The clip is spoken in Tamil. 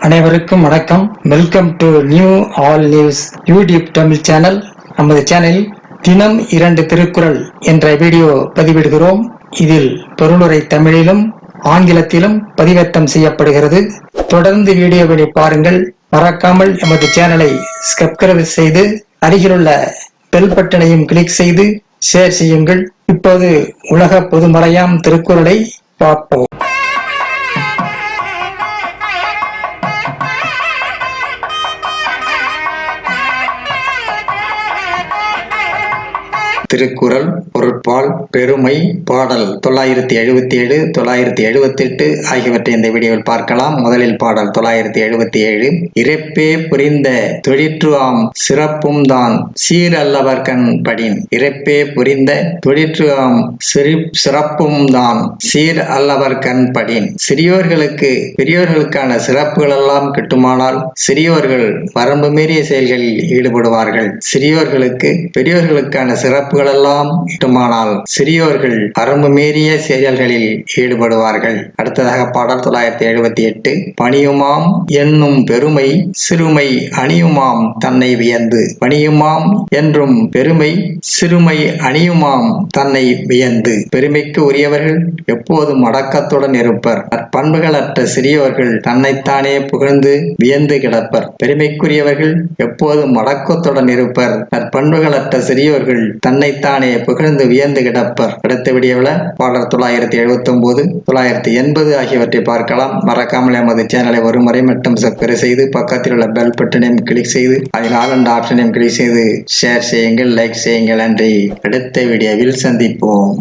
அனைவருக்கும் வணக்கம். Welcome to new all news YouTube Tamil channel. நமது சேனலில் தினம் 2 திருக்குறள் என்ற வீடியோ பதிவிடுகிறோம். இதில் பொருளுரை தமிழிலும் ஆங்கிலத்திலும் பதிவேற்றம் செய்யப்படுகிறது. தொடர்ந்து வீடியோவை பாருங்கள். மறக்காமல் எமது சேனலை சப்ஸ்கிரைப் செய்து அருகிலுள்ள பெல் பட்டனையும் கிளிக் செய்து ஷேர் செய்யுங்கள். இப்போது உலக பொதுமறையாம் திருக்குறளை பார்ப்போம். திருக்குறள் பொருட்பால் பெருமை பாடல் 977 978 ஆகியவற்றை இந்த வீடியோவில் பார்க்கலாம். முதலில் பாடல் 977. இறைப்பே புரிந்த தொழிற்று ஆம் சிறப்பும் தான் சீரல்லவர்கண் படின். இறைப்பே புரிந்த தொழிற்று ஆம் சிறப்பும் தான் சீர் அல்லவர்கண் படின். சிறியோர்களுக்கு பெரியோர்களுக்கான சிறப்புகள் எல்லாம் கிட்டுமானால் சிறியோர்கள் வரம்பு மீறிய செயல்களில் ஈடுபடுவார்கள். சிறியோர்களுக்கு பெரியோர்களுக்கான சிறப்புகள் எல்லாம் கிட்டுமானால் சிறியோர்கள் வரம்பு மீறிய செயல்களில் ஈடுபடுவார்கள். அடுத்ததாக பாடல் 978. பணியுமாம் என்னும் பெருமை சிறுமை அணியுமாம் தன்னை வியந்து. பணியுமாம் என்றும் பெருமை சிறுமை அணியுமாம் தன்னை வியந்து. பெருமைக்கு உரியவர்கள் எப்போதும் அடக்கத்துடன் இருப்பர். பண்புகளற்ற சிறியோர்கள் தன்னைத்தானே புகழ்ந்து வியந்து கிடப்பர். பெருமைக்குரியவர்கள் எப்போதும் அடக்கத்துடன் இருப்பர். நற்பண்புகளற்ற சிறியோர்கள் தன்னைத்தானே புகழ்ந்து வியந்து கிடப்பர். அடுத்த வீடியோவில் பாடல் 979 980 ஆகியவற்றை பார்க்கலாம். மறக்காமல் எமது சேனலை ஒரு முறை மட்டும் சப்ஸ்கிரைப் செய்து பக்கத்தில் உள்ள பெல் பட்டனையும் கிளிக் செய்து அதில் ஆல் என்ற ஆப்ஷனையும் கிளிக் செய்து ஷேர் செய்யுங்கள், லைக் செய்யுங்கள். நன்றி. அடுத்த வீடியோவில் சந்திப்போம்.